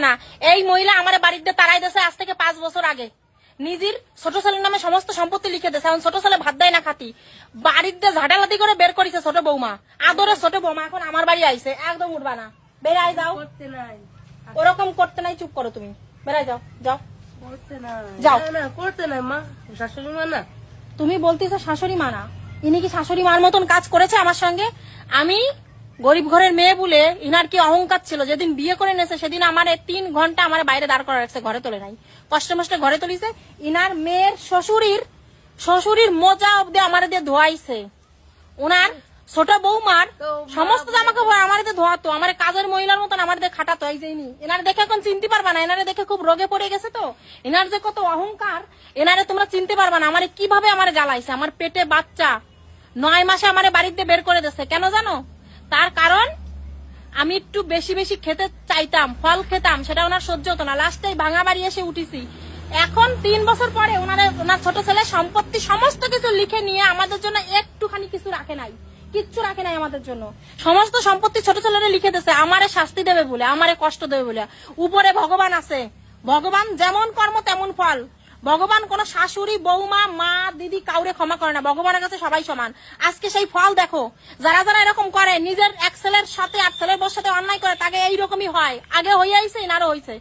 না। এই মহিলা আমার বাড়িতে তারাই দেশে আজ থেকে 5 বছর আগে নিজের ছোট ছেলের নামে সমস্ত সম্পত্তি লিখে দিয়েছে। এখন ছোট ছেলে ভাত দেয় না খাতি, বাড়িতে ঝাঁটালাতি করে বের করেছে ছোট বৌমা, আদরের ছোট বৌমা। এখন আমার বাড়ি আইছে, একদম উঠবা না, বেড়াই যাও। ওরকম করতে নাই, চুপ করো তুমি, বেড়াই যাও, যাও যাও। করতে নাই মা, শাশুড়ি মা না। তুমি বলতেছো শাশুড়ি মা না, ইনি কি শাশুড়ি মার মতন কাজ করেছে আমার সঙ্গে? আমি গরিব ঘরের মেয়ে বলে ইনার কি অহংকার ছিল, যেদিন বিয়ে করে নেছে সেদিন আমার 3 ঘন্টা আমার বাইরে দাঁড় করা রাখছে, ঘরে তোলে নাই, কষ্টে মষ্টে ঘরে তুলিছে। ইনার মেয়ের শ্বশুরির মোজা অব্দি আমার দিয়ে ধোয়াইছে। ওনার ছোট বৌমার সমস্ত জামা কাপড় আমার দিয়ে ধোয়াতো, আমার কাজের মহিলার মতন আমার দিয়ে খাটাতো। এই যে এনারে দেখে এখন চিনতে পারবা না, এনারে দেখে খুব রোগে পড়ে গেছে তো, এনার যে কত অহংকার এনারে তোমরা চিনতে পারবা না। আমারে কিভাবে আমার জ্বালাইছে, আমার পেটে বাচ্চা 9 মাসে আমারে বাড়িতে বের করে দিয়েছে। কেন জানো? তার কারণ আমি একটু বেশি বেশি খেতে চাইতাম, ফল খেতাম, সেটা ওনার সহ্য হতো না। লাস্টে ভাঙা বাড়ি এসে উঠেছি। এখন 3 বছর পরে ওনার ছোট ছেলে সম্পত্তি সমস্ত কিছু লিখে নিয়ে আমাদের জন্য একটুখানি কিছু রাখে নাই, কিচ্ছু রাখে নাই আমাদের জন্য। সমস্ত সম্পত্তি ছোট ছেলেরা লিখে দিয়েছে আমারে শাস্তি দেবে বলে, আমারে কষ্ট দেবে বলে। উপরে ভগবান আছে, ভগবান যেমন কর্ম তেমন ফল। ভগবান কোন শাশুড়ি, বৌমা, মা, দিদি কাউরে ক্ষমা করে না, ভগবানের কাছে সবাই সমান। আজকে সেই ফল দেখো, যারা যারা এরকম করে, নিজের এক ছেলের সাথে 8 ছেলের বউর সাথে অন্যায় করে, তাকে এইরকমই হয়। আগে হয়ে আইছে, ইনারও হয়েছে।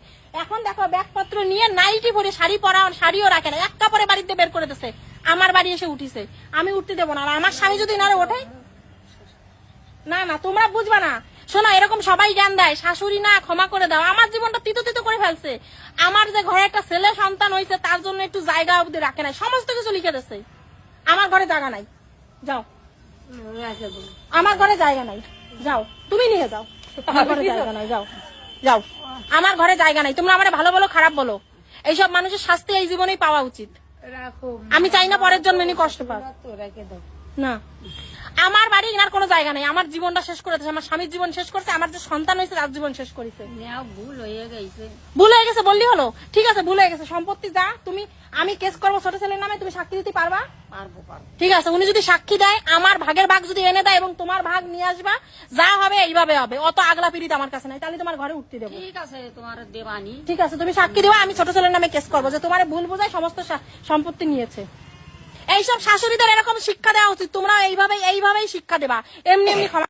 এখন দেখো ব্যাগপত্র নিয়ে নাইটি পরে, শাড়ি পরা, শাড়িও রাখে না, এক কাপড়ে বাড়িতে বের করে দিছে, আমার বাড়ি এসে উঠিছে। আমি উঠতে দেবো না। আর আমার স্বামী যদি ইনারে ওঠে, না না তোমরা বুঝবা না। শোনো, এরকম সবাই জ্ঞান দেয়, শাশুড়ি না ক্ষমা করে দাও। আমার জীবনটা তিতো তিতো করে ফেলছে। আমার যে ঘরে একটা ছেলে সন্তান হয়েছে তার জন্য একটু জায়গা অবধি রাখে নাই, সমস্ত কিছু লিখে দিচ্ছে। আমার ঘরে জায়গা নাই, যাও। আমার ঘরে জায়গা নাই, যাও, তুমি নিয়ে যাও। আমার ঘরে জায়গা নাই, যাও যাও। আমার ঘরে জায়গা নাই। তোমরা আমার ভালো বলো খারাপ বলো, এইসব মানুষের শাস্তি এই জীবনেই পাওয়া উচিত। আমি চাই না পরের জন্মে নি কষ্ট পাক। না, আমার বাড়ি ইনার কোনো জায়গা নেই। আমার জীবনটা শেষ করে দিয়েছে, আমার স্বামীর জীবন শেষ করেছে, আমার যে সন্তান হয়েছে তার জীবন শেষ করেছে। ভুল হয়ে গেছে বললি হলো? ঠিক আছে, ভুল হয়ে গেছে। সম্পত্তি যা, তুমি, আমি কেস করবো ছোট ছেলের নামে, তুমি সাক্ষী দিতে পারবা? ঠিক আছে, উনি যদি সাক্ষী দেয়, আমার ভাগের ভাগ যদি এনে দেয় এবং তোমার ভাগ নিয়ে আসবা, যা হবে এইভাবে হবে। অত আগলা পিড়িত আমার কাছে নাই, তাহলে তোমার ঘরে উঠতে দেবো। ঠিক আছে, তোমার দেবানি। ঠিক আছে, তুমি সাক্ষী দেবা, আমি ছোট ছেলের নামে কেস করবো যে তোমার ভুল বোঝায় সমস্ত সম্পত্তি নিয়েছে। এইসব শাশুড়িদের এরকম শিক্ষা দেওয়া উচিত। তোমরা এইভাবেই শিক্ষা দেবা, এমনি এমনি ক্ষমা